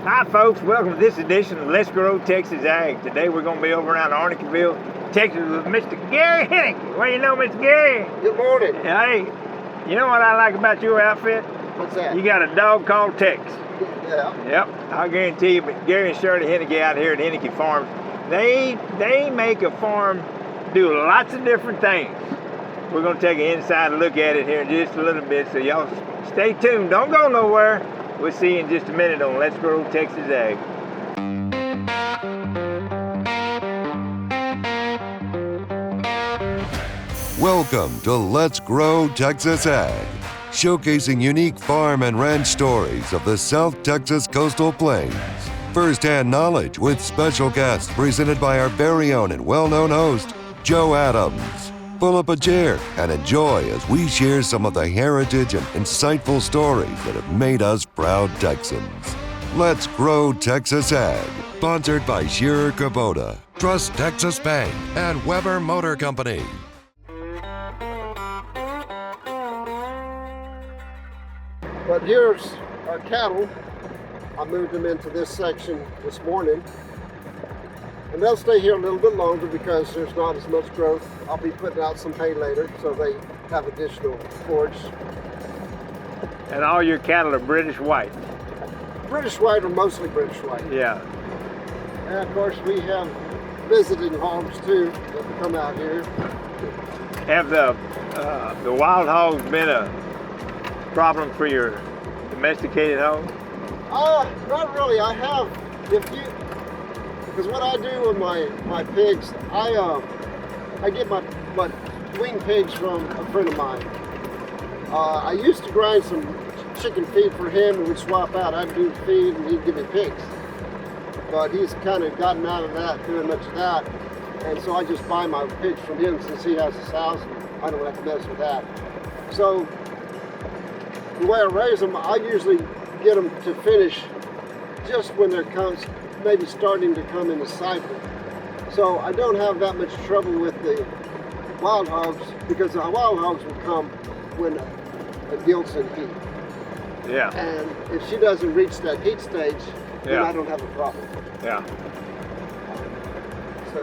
Hi folks, welcome to this edition of Let's Grow Texas Ag. Today we're going to be over around Hennekeville, Texas with Mr. Gary Henneke. Well, you know Mr. Gary? Good morning. Hey, you know what I like about your outfit? What's that? You got a dog called Tex. Yeah. Yep, I'll guarantee you, but Gary and Shirley Henneke out here at Henneke Farms, they make a farm do lots of different things. We're going to take an inside look at it here in just a little bit, so y'all stay tuned. Don't go nowhere. We'll see you in just a minute on Let's Grow Texas Ag. Welcome to Let's Grow Texas Ag, showcasing unique farm and ranch stories of the South Texas coastal plains. First-hand knowledge with special guests presented by our very own and well-known host, Joe Adams. Pull up a chair and enjoy as we share some of the heritage and insightful stories that have made us proud Texans. Let's Grow Texas Ag, sponsored by Shearer Kubota, Trust Texas Bank, and Weber Motor Company. But here's our cattle. I moved them into this section this morning. And they'll stay here a little bit longer because there's not as much growth. I'll be putting out some hay later so they have additional forage. And all your cattle are British white. British white are mostly British white. Yeah. And of course we have visiting hogs too that come out here. Have the wild hogs been a problem for your domesticated hogs? Not really. I have, because what I do with my pigs, I get my wing pigs from a friend of mine. I used to grind some chicken feed for him and we'd swap out. I'd do the feed and he'd give me pigs. But he's kind of gotten out of that, doing much of that. And so I just buy my pigs from him since he has his house and I don't have to mess with that. So the way I raise them, I usually get them to finish just when they're maybe starting to come in the cycle. So I don't have that much trouble with the wild hogs because the wild hogs will come when a gilt's in heat. Yeah. And if she doesn't reach that heat stage, then I don't have a problem. Yeah. So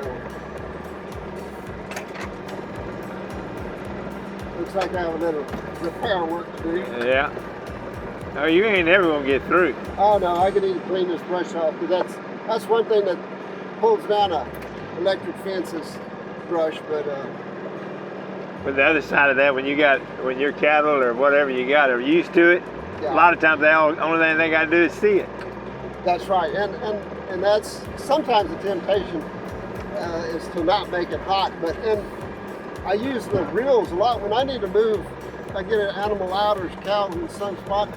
looks like I have a little repair work to do. Yeah. Oh, you ain't never gonna get through. Oh no, I can need to clean this brush off because that's one thing that pulls down a electric fence's brush, but the other side of that, when your cattle or whatever you got are used to it, yeah. A lot of times the only thing they gotta do is see it. That's right, and that's sometimes the temptation is to not make it hot, but I use the reels a lot when I need to move. If I get an animal out or cow in some spot,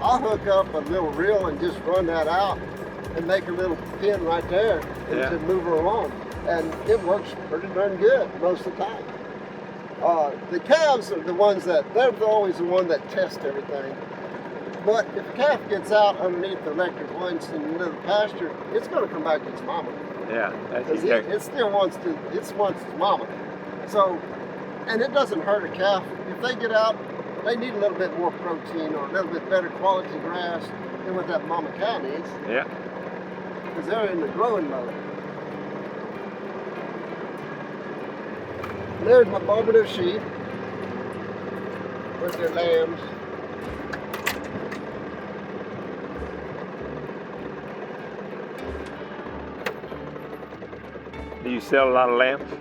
I'll hook up a little reel and just run that out and make a little pin right there and to move her along. And it works pretty darn good most of the time. The calves are the ones they're always the one that test everything. But if a calf gets out underneath the electric lights in the middle of the pasture, it's going to come back to its mama. Yeah, that's exactly. It still wants its mama. So, and it doesn't hurt a calf. If they get out, they need a little bit more protein or a little bit better quality grass than what that mama cow needs. Yeah. Because they're in the growing mode. There's my Barbado sheep with their lambs. Do you sell a lot of lambs?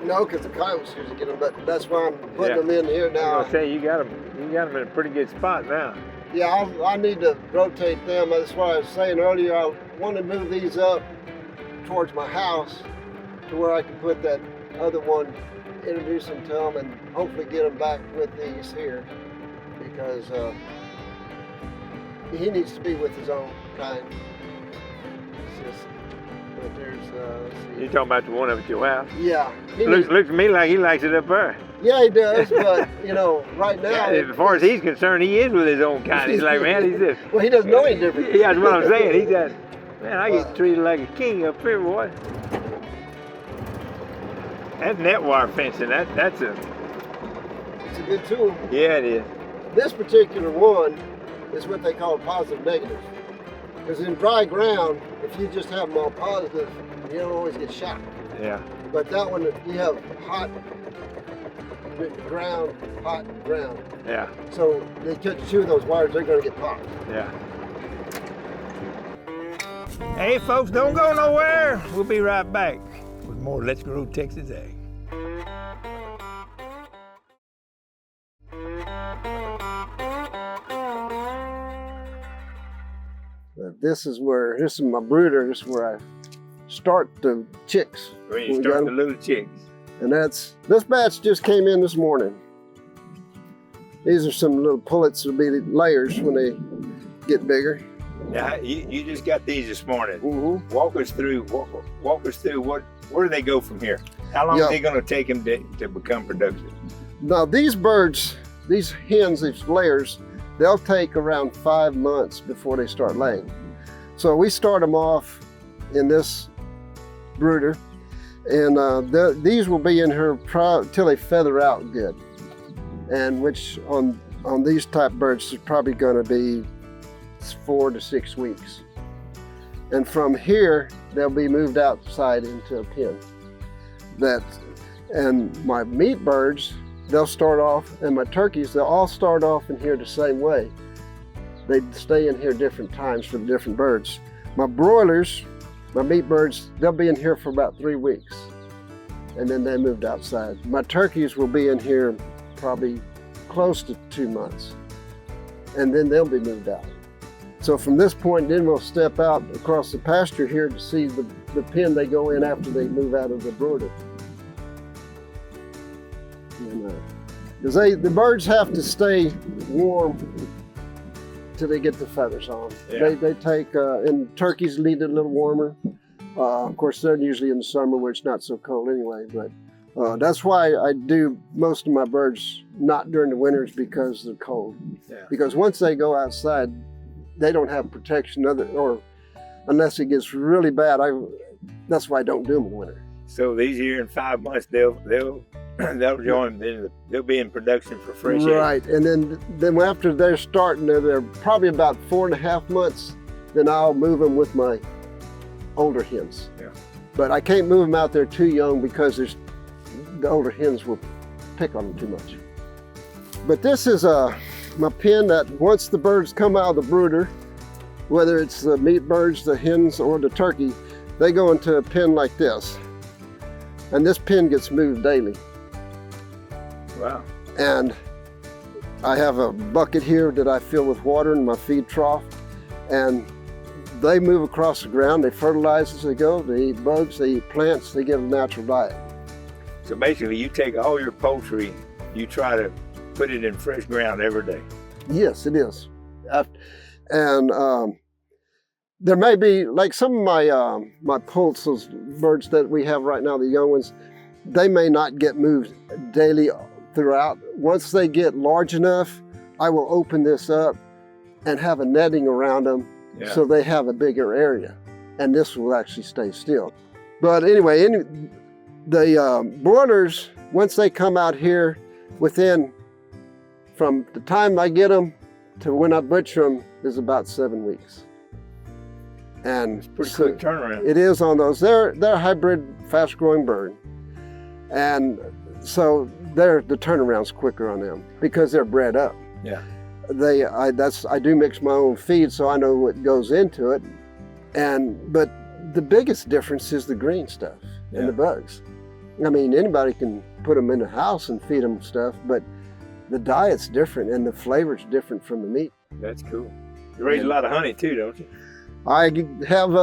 No, because the coyotes usually get them, but that's why I'm putting them in here now. I was gonna say you got them in a pretty good spot now. Yeah, I need to rotate them. That's what I was saying earlier. I want to move these up towards my house to where I can put that other one, introduce them to them, and hopefully get them back with these here because he needs to be with his own kind. It's just, but there's, let's see. You talking about the one up at your house? Yeah. Looks to me like he likes it up there. Yeah, he does, but right now. Yeah, as far as he's concerned, he is with his own kind. He's like, man, he's just. Well, he doesn't know any different. Yeah, that's what I'm saying. He's just, man, I get treated like a king up here, boy. That net wire fencing, that's a. It's a good tool. Yeah, it is. This particular one is what they call positive negative. Because in dry ground, if you just have them all positive, you don't always get shot. Yeah. But that one, you have hot ground. Yeah. So they touch two of those wires, they're going to get popped. Yeah. Hey folks, don't go nowhere. We'll be right back with more Let's Grow Texas Ag. This is my brooder. This is where I start the chicks. Where you start the little chicks. And this batch just came in this morning. These are some little pullets that'll be layers when they get bigger. Yeah, you just got these this morning. Mm-hmm. Walk us through where do they go from here? How long are they going to take them to become productive? Now these birds, these hens, these layers, they'll take around 5 months before they start laying. So we start them off in this brooder, and these will be in here till they feather out good. And which on these type birds is probably going to be 4 to 6 weeks. And from here, they'll be moved outside into a pen. And my meat birds, they'll start off, and my turkeys, they'll all start off in here the same way. They stay in here different times for the different birds. My broilers, my meat birds, they'll be in here for about 3 weeks. And then they moved outside. My turkeys will be in here probably close to 2 months. And then they'll be moved out. So from this point, then we'll step out across the pasture here to see the pen they go in after they move out of the brooder. Because the birds have to stay warm till they get the feathers on. Yeah. They take, and turkeys need it a little warmer. Of course, they're usually in the summer where it's not so cold anyway, but that's why I do most of my birds not during the winters because of the cold. Yeah. Because once they go outside, they don't have protection or unless it gets really bad. That's why I don't do them in winter. So these here in 5 months, they'll join. They'll be in production for fresh eggs. Right, and then after they're starting, they're probably about 4.5 months. Then I'll move them with my older hens. Yeah. But I can't move them out there too young because the older hens will pick on them too much. But this is my pen that once the birds come out of the brooder, whether it's the meat birds, the hens, or the turkey, they go into a pen like this. And this pen gets moved daily. Wow. And I have a bucket here that I fill with water in my feed trough. And they move across the ground, they fertilize as they go, they eat bugs, they eat plants, they get a natural diet. So basically you take all your poultry, you try to put it in fresh ground every day. Yes, it is. And there may be, like some of my poults, those birds that we have right now, the young ones, they may not get moved daily throughout. Once they get large enough, I will open this up and have a netting around them so they have a bigger area. And this will actually stay still. But anyway, the broilers, once they come out here, from the time I get them to when I butcher them is about 7 weeks. And it's pretty quick turnaround. It is on those. They're a hybrid, fast-growing bird, and so the turnaround's quicker on them because they're bred up. Yeah. I do mix my own feed, so I know what goes into it. But the biggest difference is the green stuff and the bugs. I mean, anybody can put them in the house and feed them stuff, but the diet's different and the flavor's different from the meat. That's cool. You raise a lot of honey too, don't you? I have,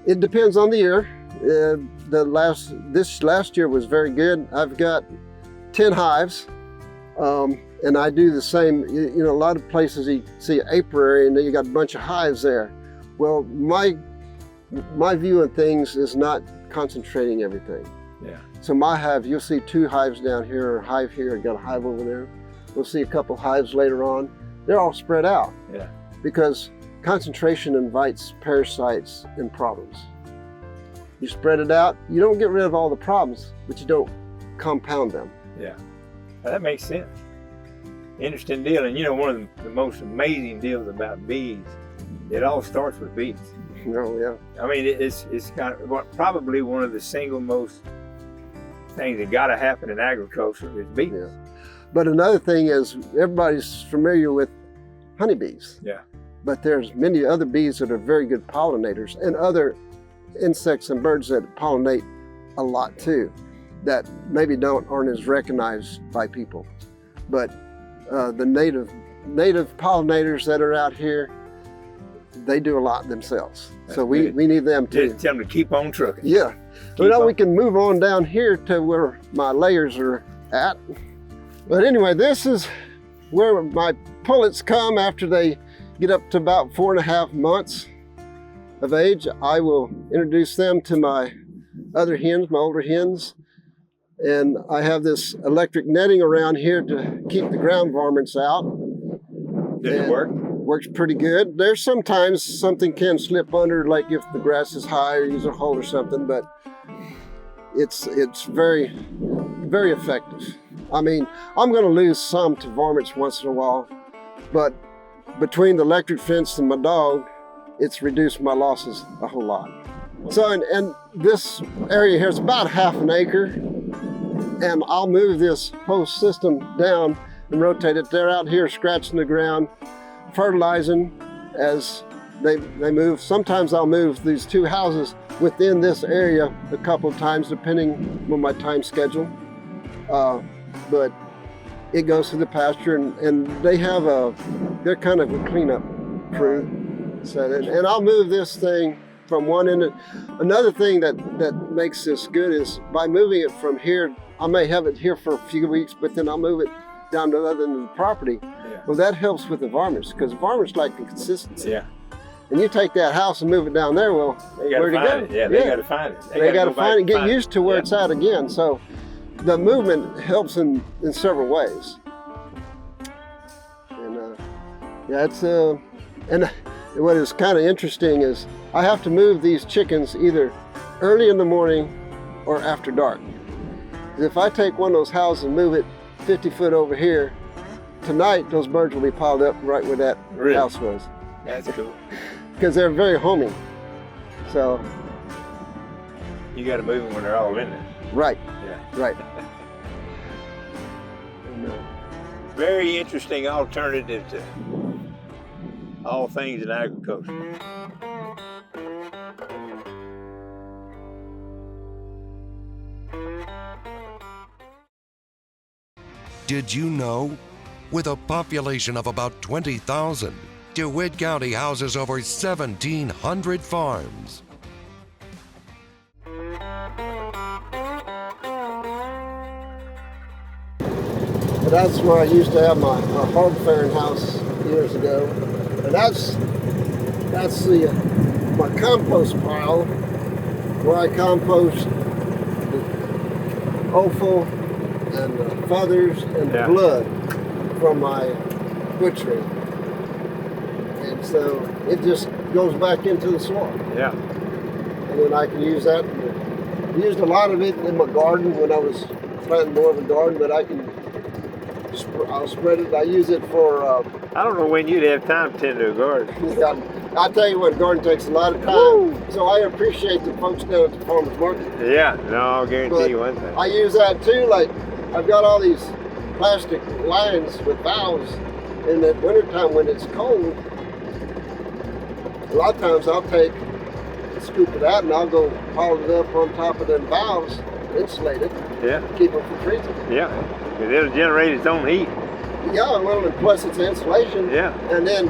it depends on the year. This last year was very good. I've got 10 hives, and I do the same. You know, a lot of places you see an apiary and then you got a bunch of hives there. Well, my view of things is not concentrating everything. Yeah. So my hive, you'll see 2 hives down here, or a hive here, got a hive over there. We'll see a couple hives later on. They're all spread out. Yeah. Because concentration invites parasites and problems. You spread it out, you don't get rid of all the problems, but you don't compound them. Yeah, well, that makes sense. Interesting deal. And you know, one of the most amazing deals about bees It all starts with bees. Oh, yeah. I mean, it's kind of probably one of the single most things that got to happen in agriculture is bees. Yeah. But another thing is everybody's familiar with honeybees. Yeah. But there's many other bees that are very good pollinators, and other insects and birds that pollinate a lot too, that maybe aren't as recognized by people. But the native pollinators that are out here, they do a lot themselves. So we need them too. Just tell them to keep on trucking. Yeah. So now we can move on down here to where my layers are at. But anyway, this is where my pullets come after they get up to about 4.5 months of age. I will introduce them to my other hens, my older hens. And I have this electric netting around here to keep the ground varmints out. Does it work? Works pretty good. There's sometimes something can slip under, like if the grass is high or use a hole or something, but it's very, very effective. I mean, I'm going to lose some to varmints once in a while, but between the electric fence and my dog, it's reduced my losses a whole lot. So, and this area here is about 1/2 acre, and I'll move this whole system down and rotate it. They're out here scratching the ground, fertilizing as they move. Sometimes I'll move these 2 houses within this area a couple of times, depending on my time schedule. But it goes to the pasture, and they have they're kind of a cleanup crew. So, and I'll move this thing from one end. Another thing that makes this good is by moving it from here, I may have it here for a few weeks, but then I'll move it down to the other end of the property. Yeah. Well, that helps with the varmints, because varmints like the consistency. Yeah. And you take that house and move it down there, well, where to go? It. Yeah, they got to find it. They got to find it, get used to where it's at again. So the movement helps in several ways. And yeah, it's and what is kind of interesting is I have to move these chickens either early in the morning or after dark. If I take one of those houses and move it 50 foot over here, tonight those birds will be piled up right where that house was. That's cool. Because they're very homing. So you got to move them when they're all in there. Right. Yeah. Right. Very interesting alternative to all things in agriculture. Did you know? With a population of about 20,000, DeWitt County houses over 1,700 farms. That's where I used to have my hog farrowing house years ago. And that's my compost pile where I compost the offal and the feathers and the blood from my butchering. And so it just goes back into the soil. Yeah. And then I can use that. I used a lot of it in my garden when I was planting more of a garden, but I'll spread it. I use it for. I don't know when you'd have time to tend to a garden. I'll tell you what, garden takes a lot of time. Woo! So I appreciate the folks down at the farmers market. Yeah, no, I'll guarantee you one thing. I use that too. Like I've got all these plastic lines with valves. In the wintertime when it's cold, a lot of times I'll scoop it out and I'll go haul it up on top of them valves, insulate it, keep it from freezing. Yeah, because it'll generate its own heat. Yeah, well, and plus it's insulation. Yeah. And then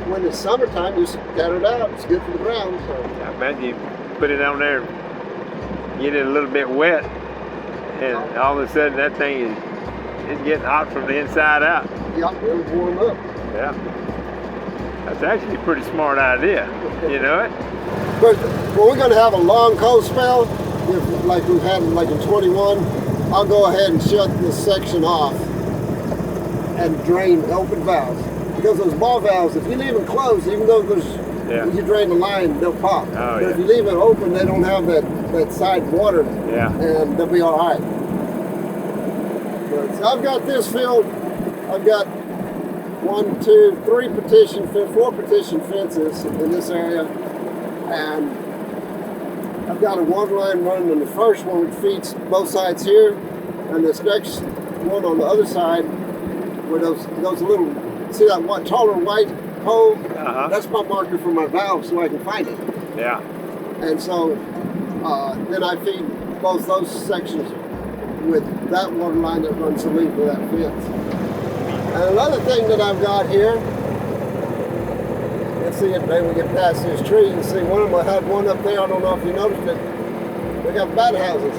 when it's summertime, you scatter it out. It's good for the ground. So. I imagine you put it on there, get it a little bit wet, and all of a sudden that thing is getting hot from the inside out. Yeah, it'll warm up. Yeah. That's actually a pretty smart idea. You know it? But when we're going to have a long cold spell, like we've had like in 21, I'll go ahead and shut this section off and drain open valves. Because those ball valves, if you leave them closed, even though you drain the line, they'll pop. Oh, but if you leave it open, they don't have that side water, and they'll be all right. But, so I've got this filled. I've got 4 petition fences in this area, and I've got a water line running in the first one which feeds both sides here, and this next one on the other side where those little, see that one taller white hole? That's my marker for my valve so I can find it. Yeah. And so then I feed both those sections with that water line that runs the length of that fence. And another thing that I've got here, let's see if maybe we get past this tree and see one of them. I had one up there, I don't know if you noticed it. They got bat houses.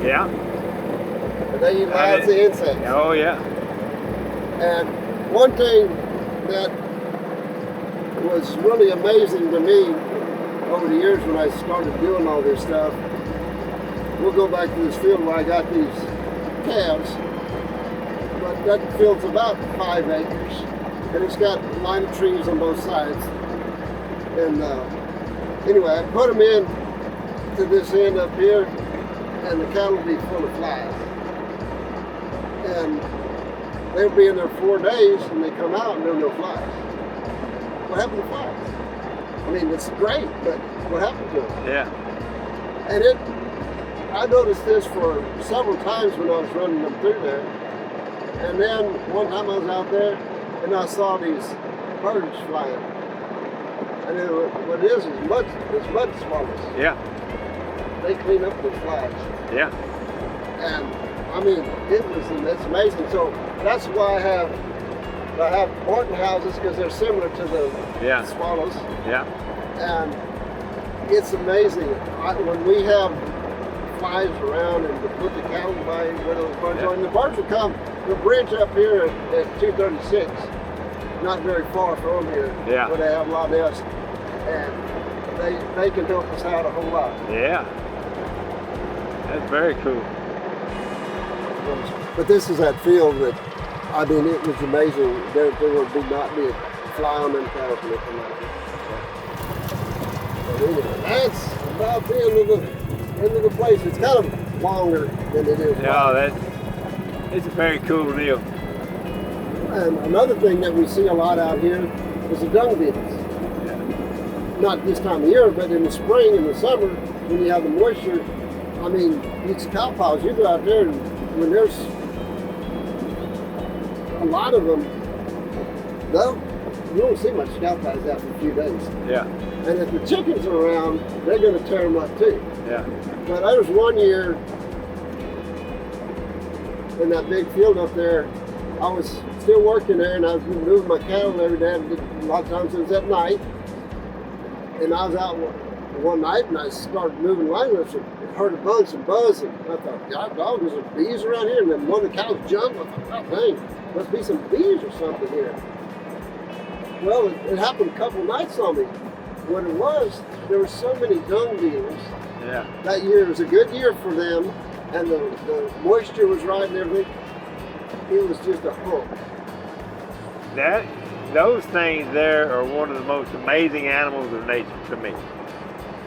Yeah. And they eat lots of insects. Oh yeah. And one thing that was really amazing to me over the years when I started doing all this stuff, we'll go back to this field where I got these calves, but that field's about 5 acres, and it's got a line of trees on both sides. And anyway, I put them in to this end up here, and the cattle will be full of flies. And they'll be in there 4 days, and they come out and there are no flies. What happened to flies? I mean, it's great, but what happened to them? Yeah. And I noticed this for several times when I was running them through there. And then one time I was out there and I saw these birds flying. And what it is mud swallows. Yeah. They clean up the flies. Yeah. And I mean, it's amazing. So that's why I have Morton houses, because they're similar to the swallows. Yeah. And it's amazing. When we have flies around and we put the cattle by where those birds are, and the birds will come, the bridge up here at 236, not very far from here, where they have a lot of nests, and they can help us out a whole lot. Yeah. That's very cool. But this is that field that, I mean, it was amazing. There would not be a fly on them cattle for nothing like it. But anyway, that's about the end of the place. It's kind of longer than it is. Yeah, it's a very cool deal. And another thing that we see a lot out here is the dung beetles. Yeah. Not this time of year, but in the spring and the summer, when you have the moisture, I mean, it's cow piles. You go out there and when there's a lot of them, you don't see much cow piles after a few days. Yeah. And if the chickens are around, they're going to tear them up too. Yeah. But there was one year in that big field up there, I was still working there and I was moving my cattle every day. A lot of times it was at night. And I was out one night and I started moving lines and heard a bunch of buzzing. I thought, God dog, there's some bees around here. And then one of the cows jumped. I thought, God dang, must be some bees or something here. Well, it happened a couple nights on me. What it was, there were so many dung beetles. Yeah. That year was a good year for them, and the moisture was right and everything. It was just a hump. Those things there are one of the most amazing animals of nature to me.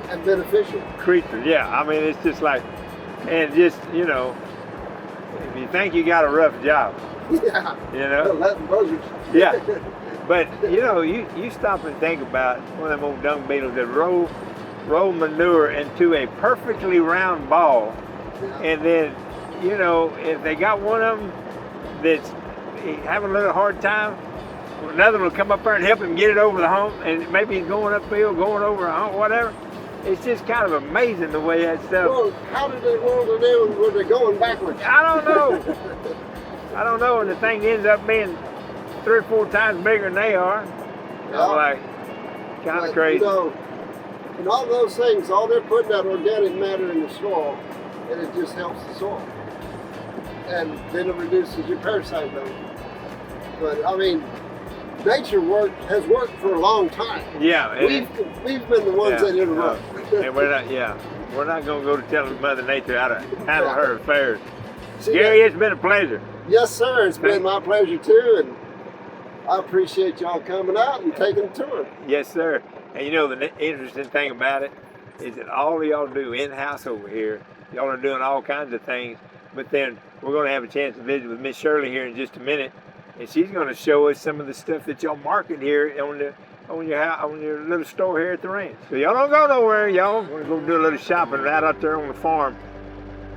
And beneficial. Creatures, yeah. I mean, it's just like, and just, you know, if you think you got a rough job, Yeah. you know? Latin buzzards. Yeah. But, you know, you stop and think about one of them old dung beetles that roll manure into a perfectly round ball. Yeah. And then, you know, if they got one of them that's having a little hard time, another one will come up there and help him get it over the hump, and maybe he's going uphill, going over a hump, whatever. It's just kind of amazing the way that stuff. Well, how did they roll it in when they're going backwards? I don't know. I don't know, and the thing ends up being 3 or 4 times bigger than they are. Yeah. I'm like, kind of crazy. You know, and all those things, all they're putting that organic matter in the soil, and it just helps the soil. And then it reduces your parasite load. But I mean, nature has worked for a long time. Yeah. We've been the ones that interrupt. And we're not going to go to telling Mother Nature how to handle her affairs. See, Gary, it's been a pleasure. Yes, sir. It's been my pleasure too, and I appreciate y'all coming out and taking a tour. Yes, sir. And you know, the interesting thing about it is that all of y'all do in-house over here. Y'all are doing all kinds of things, but then we're going to have a chance to visit with Miss Shirley here in just a minute, and she's going to show us some of the stuff that y'all market here on your little store here at the ranch. So y'all don't go nowhere, y'all. We're going to go do a little shopping right out there on the farm.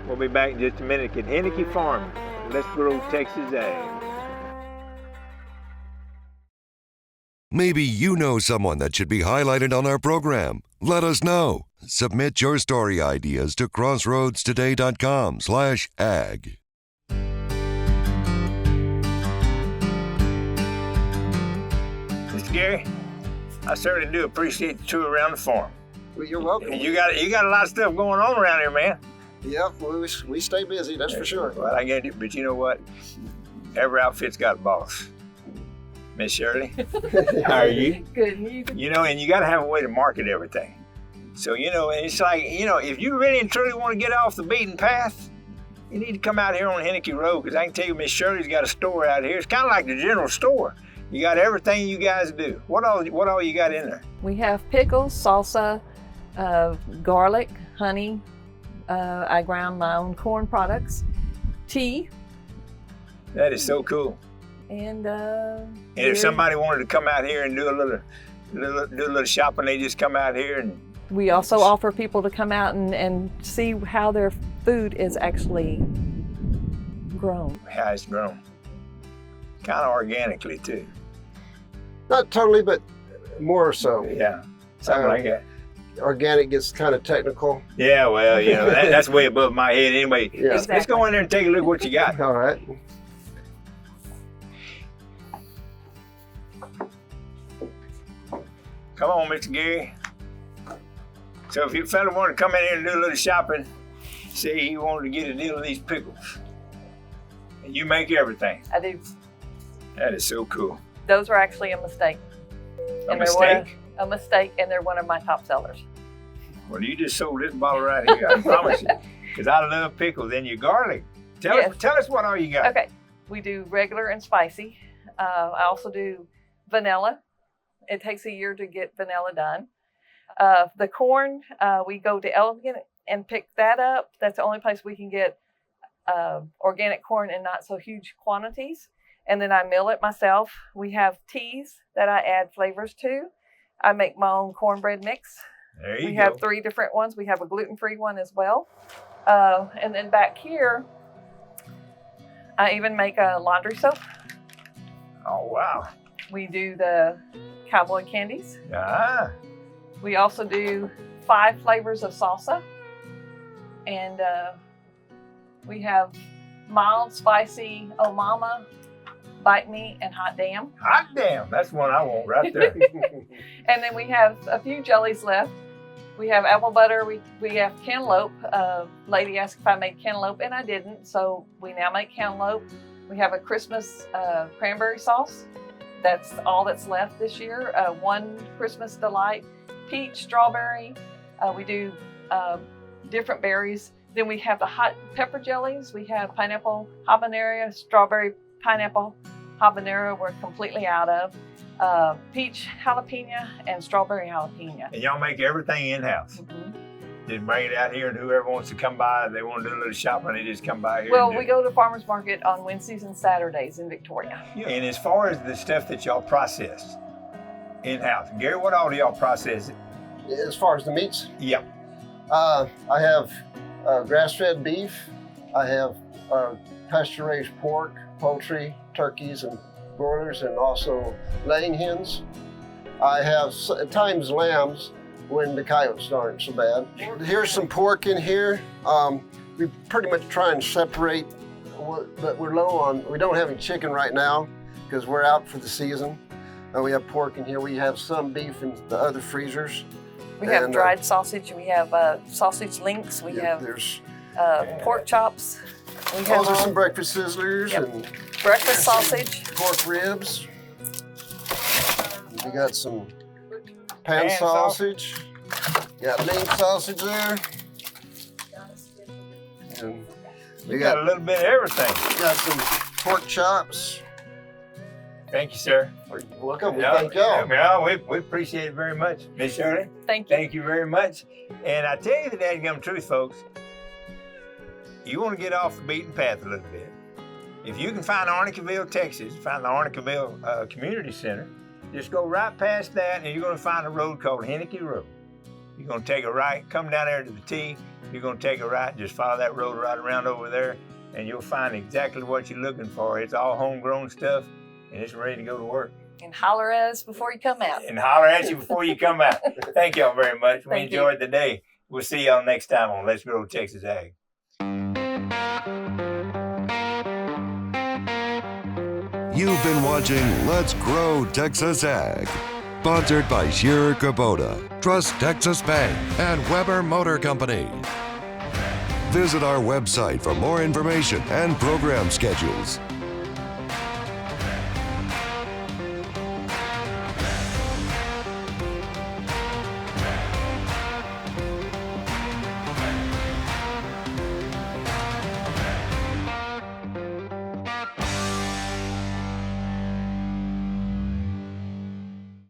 We'll be back in just a minute at Henneke Farms. Let's grow Texas ag. Maybe you know someone that should be highlighted on our program. Let us know. Submit your story ideas to crossroadstoday.com/ag. Mr. Gary, I certainly do appreciate the tour around the farm. Well, you're welcome. You got a lot of stuff going on around here, man. Yep, we stay busy, that's for sure. Well, I get it, but you know what? Every outfit's got a boss. Miss Shirley, how are you? Good. You know, and you got to have a way to market everything. So, you know, it's like, you know, if you really and truly want to get off the beaten path, you need to come out here on Henneke Road, because I can tell you Miss Shirley's got a store out here. It's kind of like the general store. You got everything you guys do. What all you got in there? We have pickles, salsa, garlic, honey. I ground my own corn products, tea, That is so cool. and And if somebody wanted to come out here and do a little shopping, they just come out here and we also offer people to come out and see how their food is actually grown. how it's grown. Kind of organically too. Not totally, but more so. Yeah, something like that. Organic gets kind of technical. Yeah, well, you know, that's way above my head anyway. Yeah. Let's go in there and take a look at what you got. All right. Come on, Mr. Gary. So if you fella wanted to come in here and do a little shopping, say he wanted to get a deal of these pickles, and you make everything. I do. That is so cool. Those were actually a mistake. A And they're one mistake? of- A mistake, and they're one of my top sellers. Well, you just sold this bottle right here, I promise you. Because I love pickles and your garlic. Tell us what all you got. Okay, we do regular and spicy. I also do vanilla. It takes a year to get vanilla done. The corn, we go to Elegant and pick that up. That's the only place we can get organic corn in not so huge quantities. And then I mill it myself. We have teas that I add flavors to. I make my own cornbread mix. There you We go. have 3 different ones. We have a gluten-free one as well. And then back here, I even make a laundry soap. Oh, wow. We do the cowboy candies. Ah, We also do 5 flavors of salsa. And we have mild, spicy, oh mama, bite me, and hot damn. hot damn. That's one I want right there. And then we have a few jellies left. We have apple butter. We have cantaloupe. Lady asked if I made cantaloupe, and I didn't. So we now make cantaloupe. We have a Christmas cranberry sauce. That's all that's left this year. One Christmas delight, peach, strawberry. We do different berries. Then we have the hot pepper jellies. We have pineapple habanero, strawberry pineapple habanero we're completely out of. Peach jalapeno and strawberry jalapeno. And y'all make everything in-house. Mhm. Just bring it out here, and whoever wants to come by, they want to do a little shopping, they just come by here. Well, and do we it. go to farmers market on Wednesdays and Saturdays in Victoria. And as far as the stuff that y'all process in-house, Gary, what all do y'all process? As far as the meats, Yep. I have grass-fed beef. I have pasture-raised pork, poultry, turkeys, and broilers, and also laying hens. I have at times lambs when the coyotes aren't so bad. Here's some pork in here. We pretty much try and separate, but we're low on, we don't have any chicken right now because we're out for the season. We have pork in here. We have some beef in the other freezers. We have And, dried sausage. We have sausage links. We have There's pork chops. We have also some breakfast sizzlers Yep. and breakfast sausage. pork ribs. We got some pan Pan sausage. Got lean sausage there. And we You got a got, little bit of everything. got some pork chops. Thank you, sir. You're welcome. We Yeah, thank y'all. yeah, we appreciate it very much. Miss Shirley, Thank you. thank you very much. And I tell you the dadgum truth, folks, you want to get off the beaten path a little bit. If you can find Arnicaville, Texas, find the Arnicaville Community Center, just go right past that and you're going to find a road called Henneke Road. You're going to take a right, come down there to the T, you're going to take a right, just follow that road right around over there, and you'll find exactly what you're looking for. It's all homegrown stuff, and it's ready to go to work. And holler at us before you come out. And holler at you before you come out. Thank y'all very much. We Thank you. enjoyed the day. We'll see y'all next time on Let's Grow Texas Ag. You've been watching Let's Grow Texas Ag, sponsored by Shearer Kubota, Trust Texas Bank, and Weber Motor Company. Visit our website for more information and program schedules.